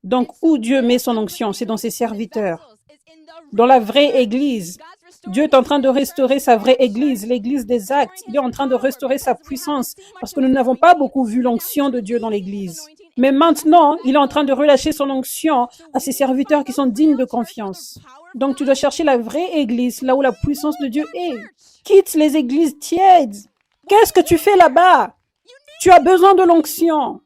Donc, où Dieu met son onction, c'est dans ses serviteurs. Dans la vraie Église, Dieu est en train de restaurer sa vraie Église, l'Église des actes. Il est en train de restaurer sa puissance parce que nous n'avons pas beaucoup vu l'onction de Dieu dans l'Église. Mais maintenant, il est en train de relâcher son onction à ses serviteurs qui sont dignes de confiance. Donc, tu dois chercher la vraie Église, là où la puissance de Dieu est. Quitte les églises tièdes. Qu'est-ce que tu fais là-bas? Tu as besoin de l'onction.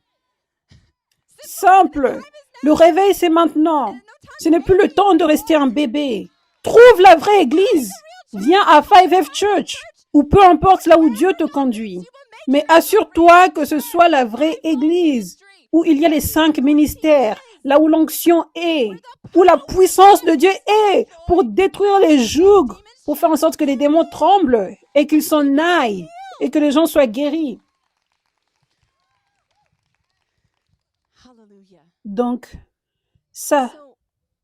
Simple. Le réveil, c'est maintenant. Ce n'est plus le temps de rester un bébé. Trouve la vraie Église. Viens à 5F Church ou peu importe là où Dieu te conduit. Mais assure-toi que ce soit la vraie Église où il y a les 5 ministères, là où l'onction est, où la puissance de Dieu est pour détruire les jougs, pour faire en sorte que les démons tremblent et qu'ils s'en aillent et que les gens soient guéris. Donc, ça,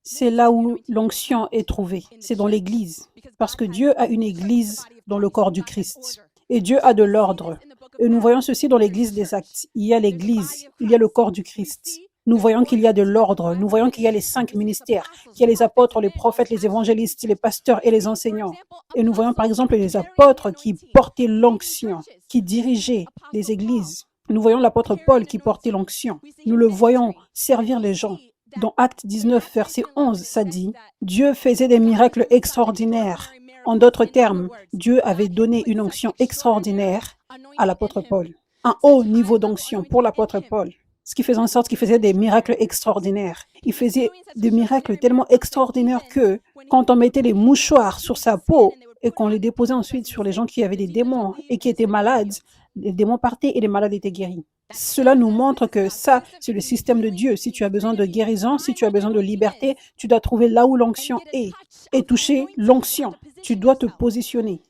c'est là où l'onction est trouvée. C'est dans l'Église. Parce que Dieu a une Église dans le corps du Christ. Et Dieu a de l'ordre. Et nous voyons ceci dans l'Église des Actes. Il y a l'Église, il y a le corps du Christ. Nous voyons qu'il y a de l'ordre. Nous voyons qu'il y a les 5 ministères, qu'il y a les apôtres, les prophètes, les évangélistes, les pasteurs et les enseignants. Et nous voyons par exemple les apôtres qui portaient l'onction, qui dirigeaient les églises. Nous voyons l'apôtre Paul qui portait l'onction. Nous le voyons servir les gens. Dans Actes 19, verset 11, ça dit « Dieu faisait des miracles extraordinaires ». En d'autres termes, Dieu avait donné une onction extraordinaire à l'apôtre Paul. Un haut niveau d'onction pour l'apôtre Paul. Ce qui faisait en sorte qu'il faisait des miracles extraordinaires. Il faisait des miracles tellement extraordinaires que quand on mettait les mouchoirs sur sa peau et qu'on les déposait ensuite sur les gens qui avaient des démons et qui étaient malades, les démons partaient et les malades étaient guéris. Cela nous montre que ça, c'est le système de Dieu. Si tu as besoin de guérison, si tu as besoin de liberté, tu dois trouver là où l'onction est et toucher l'onction. Tu dois te positionner.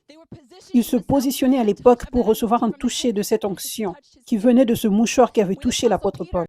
Il se positionnait à l'époque pour recevoir un toucher de cette onction qui venait de ce mouchoir qui avait touché l'apôtre Paul.